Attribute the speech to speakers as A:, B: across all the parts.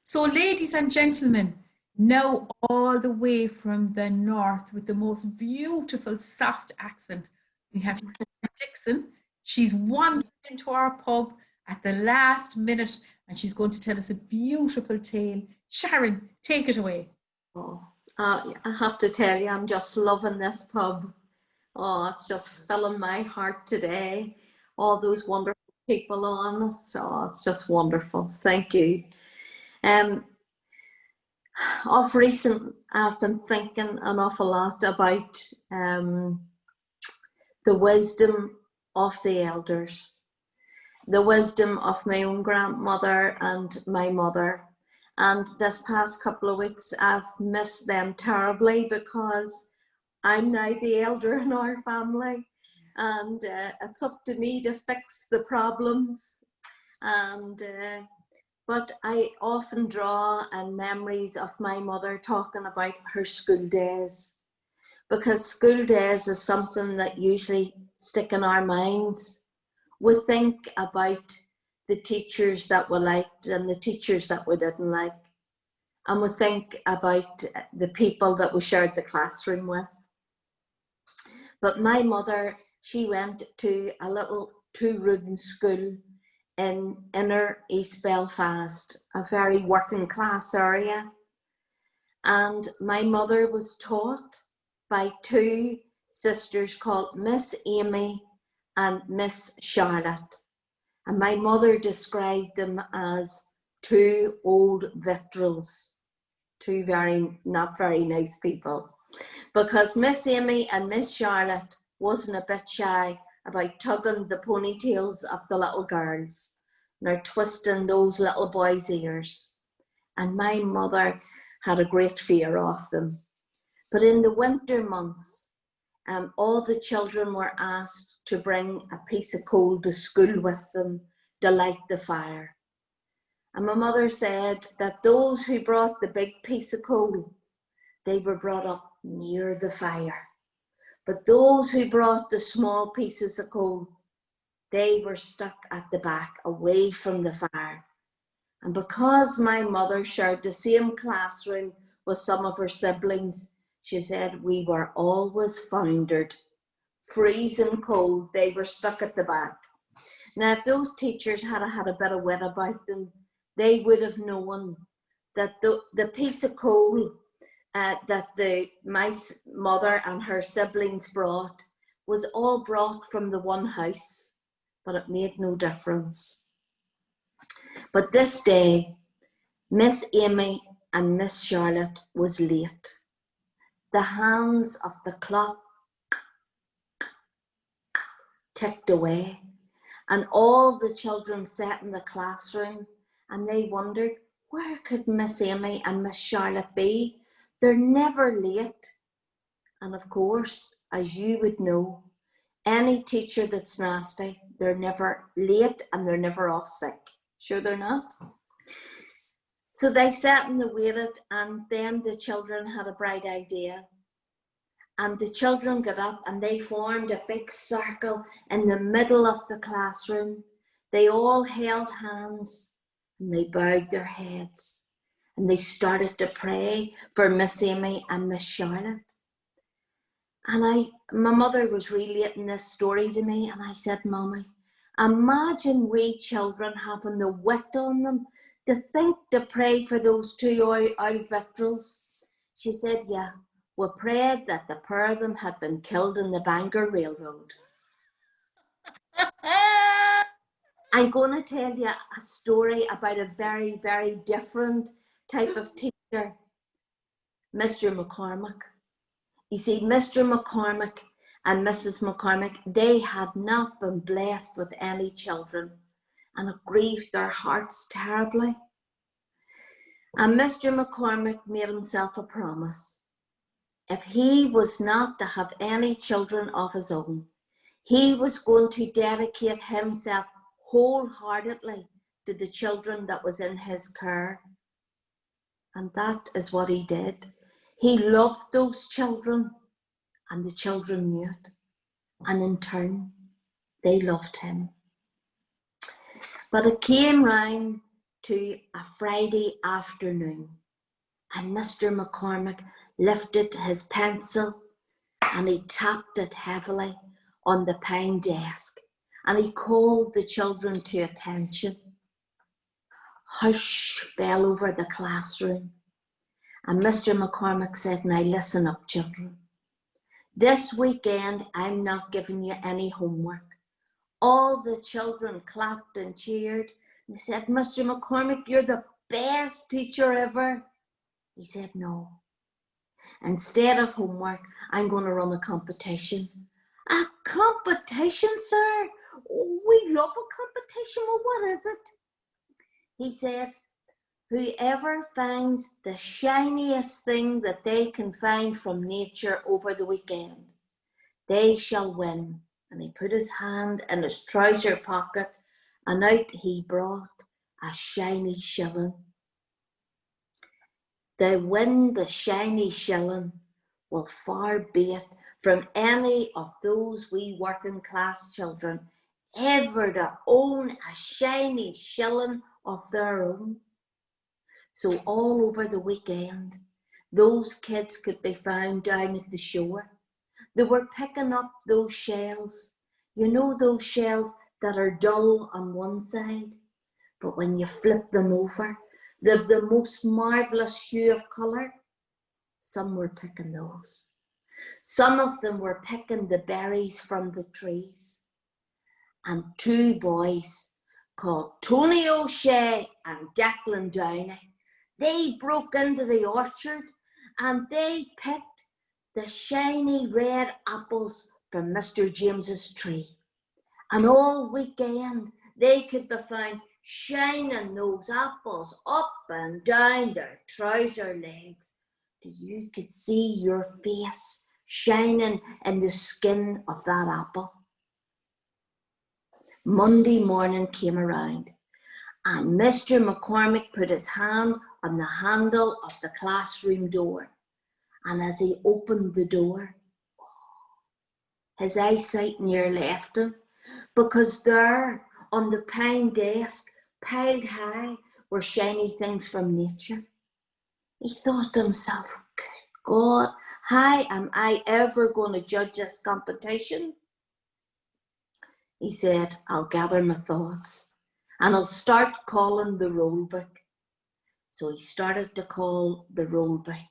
A: So, ladies and gentlemen, now all the way from the north with the most beautiful soft accent, we have Sharon Dickson. She's wandered into our pub at the last minute and she's going to tell us a beautiful tale. Sharon, take it away.
B: Oh, I have to tell you, I'm just loving this pub. Oh, it's just filling my heart today. All those wonderful people on it. So it's just wonderful. Thank you. Um, of recent, I've been thinking an awful lot about the wisdom of the elders, the wisdom of my own grandmother and my mother. And this past couple of weeks, I've missed them terribly because I'm now the elder in our family, and it's up to me to fix the problems. And but I often draw on memories of my mother talking about her school days, because school days is something that usually stick in our minds. We think about the teachers that we liked and the teachers that we didn't like, and we think about the people that we shared the classroom with. But my mother, she went to a little two-room school in inner East Belfast, a very working class area. And my mother was taught by two sisters called Miss Amy and Miss Charlotte. And my mother described them as two old victuals, two not very nice people. Because Miss Amy and Miss Charlotte wasn't a bit shy about tugging the ponytails of the little girls, nor twisting those little boys' ears. And my mother had a great fear of them. But in the winter months, all the children were asked to bring a piece of coal to school with them to light the fire. And my mother said that those who brought the big piece of coal, they were brought up near the fire. But those who brought the small pieces of coal, they were stuck at the back, away from the fire. And because my mother shared the same classroom with some of her siblings, she said we were always foundered, freezing cold. They were stuck at the back. Now, if those teachers had had a bit of wit about them, they would have known that the piece of coal that my mother and her siblings brought was all brought from the one house, but it made no difference. But this day, Miss Amy and Miss Charlotte was late. The hands of the clock ticked away, and all the children sat in the classroom and they wondered, where could Miss Amy and Miss Charlotte be? They're never late. And of course, as you would know, any teacher that's nasty, they're never late and they're never off sick. Sure they're not? So they sat and they waited, and then the children had a bright idea. And the children got up and they formed a big circle in the middle of the classroom. They all held hands and they bowed their heads. And they started to pray for Miss Amy and Miss Charlotte. And my mother was relating this story to me, and I said, Mommy, imagine we children having the wit on them to think to pray for those two old victuals. She said, yeah, we prayed that the pair of them had been killed in the Bangor Railroad. I'm going to tell you a story about a very, very different type of teacher, Mr. Mccormick. You see, Mr. Mccormick and Mrs. Mccormick, they had not been blessed with any children, and it grieved their hearts terribly. And Mr. Mccormick made himself a promise. If he was not to have any children of his own, he was going to dedicate himself wholeheartedly to the children that was in his care. And that is what he did. He loved those children, and the children knew it. And in turn, they loved him. But it came round to a Friday afternoon, and Mr. McCormick lifted his pencil and he tapped it heavily on the pine desk, and he called the children to attention. Hush fell over the classroom, and Mr. McCormick said, "Now listen up, children. This weekend, I'm not giving you any homework." All the children clapped and cheered. They said, "Mr. McCormick, you're the best teacher ever." He said, "No. Instead of homework, I'm going to run a competition." "A competition, sir? Oh, we love a competition. Well, what is it?" He said, "Whoever finds the shiniest thing that they can find from nature over the weekend, they shall win." And he put his hand in his trouser pocket, and out he brought a shiny shilling. "They win the shiny shilling will far be it from any of those wee working class children ever to own a shiny shilling of their own." So all over the weekend, those kids could be found down at the shore. They were picking up those shells. You know, those shells that are dull on one side, but when you flip them over, they've the most marvellous hue of colour. Some were picking those. Some of them were picking the berries from the trees. And two boys called Tony O'Shea and Declan Downey, they broke into the orchard and they picked the shiny red apples from Mr. James's tree. And all weekend they could be found shining those apples up and down their trouser legs till you could see your face shining in the skin of that apple. Monday morning came around, and Mr. McCormick put his hand on the handle of the classroom door. And as he opened the door, his eyesight near left him, because there on the pine desk, piled high, were shiny things from nature. He thought to himself, "Good God, how am I ever going to judge this competition?" He said, "I'll gather my thoughts and I'll start calling the roll book." So he started to call the roll book,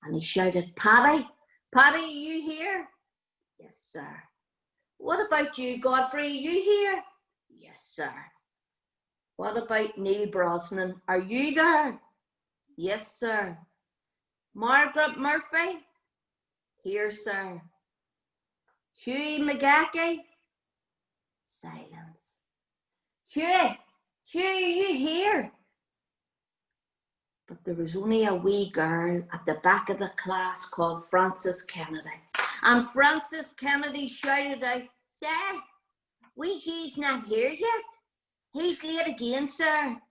B: and he shouted, "Paddy, Paddy, are you here?" "Yes, sir." "What about you, Godfrey? Are you here?" "Yes, sir." "What about Neil Brosnan? Are you there?" "Yes, sir." "Margaret Murphy?" "Here, sir." "Hughie McGackey?" Silence. "Hughie, Hughie, are you here?" But there was only a wee girl at the back of the class called Frances Kennedy. And Frances Kennedy shouted out, "Sir, wee Hughie's not here yet. He's late again, sir."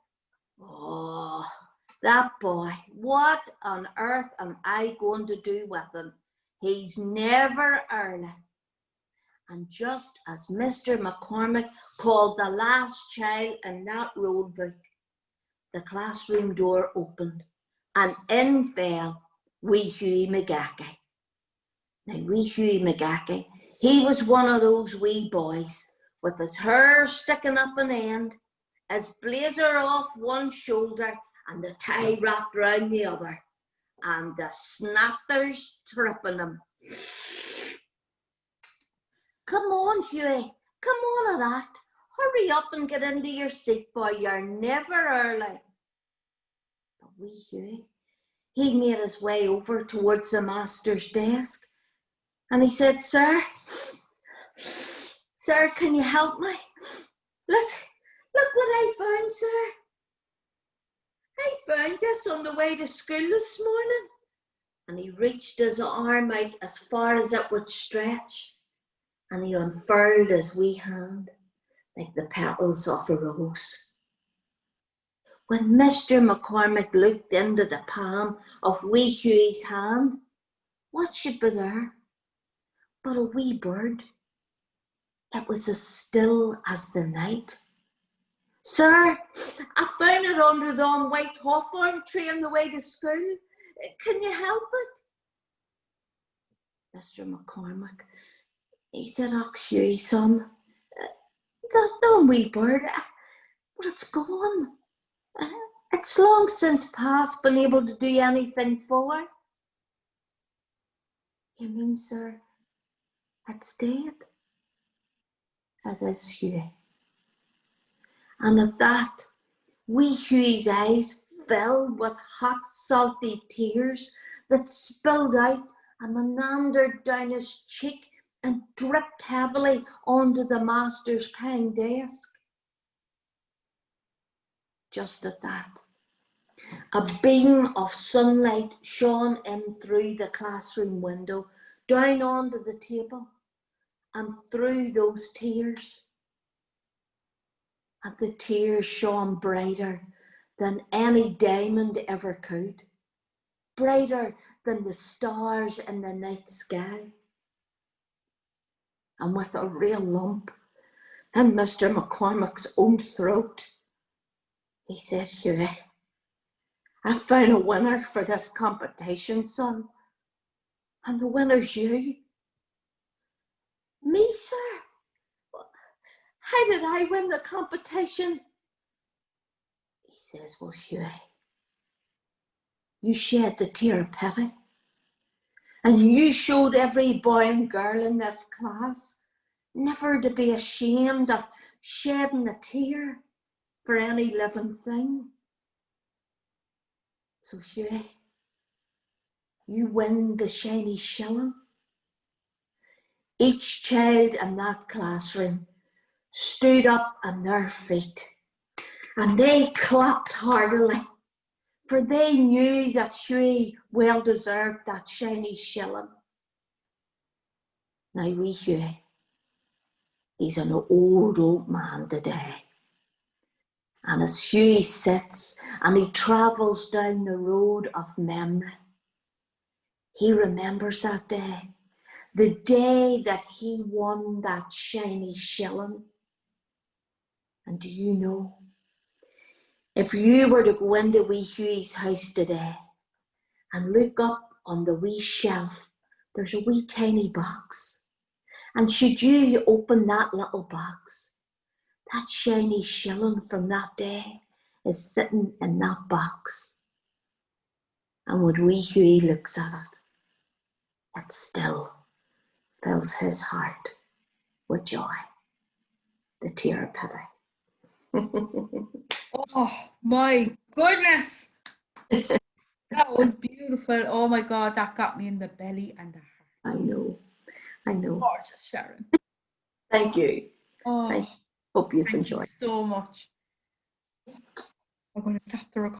B: Oh, that boy, what on earth am I going to do with him? He's never early. And just as Mr. McCormick called the last child in that roll book, the classroom door opened, and in fell wee Hughie McGackey. Now, wee Hughie McGackey, he was one of those wee boys with his hair sticking up an end, his blazer off one shoulder and the tie wrapped round the other, and the snappers tripping him. "Come on, Hughie, come on a that. Hurry up and get into your seat, boy, you're never early." But wee Hughie, he made his way over towards the master's desk, and he said, Sir, can you help me? Look what I found, sir. I found this on the way to school this morning." And he reached his arm out as far as it would stretch, and he unfurled his wee hand like the petals of a rose. When Mr. McCormick looked into the palm of wee Hughie's hand, what should be there but a wee bird? It was as still as the night, "Sir, I found it under the white hawthorn tree on the way to school. Can you help it?" Mr. McCormick, he said, "Oh, Hughie, son, the wee bird, but it's gone. It's long since past been able to do anything for." "You mean, sir, it's dead?" "It is, Hughie." And at that, wee Hughie's eyes filled with hot, salty tears that spilled out and meandered down his cheek and dripped heavily onto the master's pine desk. Just at that, a beam of sunlight shone in through the classroom window, down onto the table, and through those tears. And the tears shone brighter than any diamond ever could, brighter than the stars in the night sky. And with a real lump in Mr. McCormick's own throat, he said, "Hughie, I found a winner for this competition, son. And the winner's you." "Me, sir? How did I win the competition?" He says, "Well, Hughie, you shed the tear of pity. And you showed every boy and girl in this class never to be ashamed of shedding a tear for any living thing. So, Hughie, you win the shiny shilling." Each child in that classroom stood up on their feet and they clapped heartily, for they knew that Hughie well deserved that shiny shilling. Now, wee Hughie, he's an old man today. And as Hughie sits and he travels down the road of memory, he remembers that day, the day that he won that shiny shilling. And do you know, if you were to go into wee Hughie's house today and look up on the wee shelf, there's a wee tiny box. And should you open that little box, that shiny shilling from that day is sitting in that box. And when wee Hughie looks at it still fills his heart with joy, the tear of pity.
A: Oh my goodness. That was beautiful. Oh my God, that got me in the belly and the heart.
B: I know.
A: Gorgeous, Sharon.
B: Thank you.
A: Oh,
B: I hope you
A: thank
B: enjoy.
A: you so much. I'm going to stop the recording.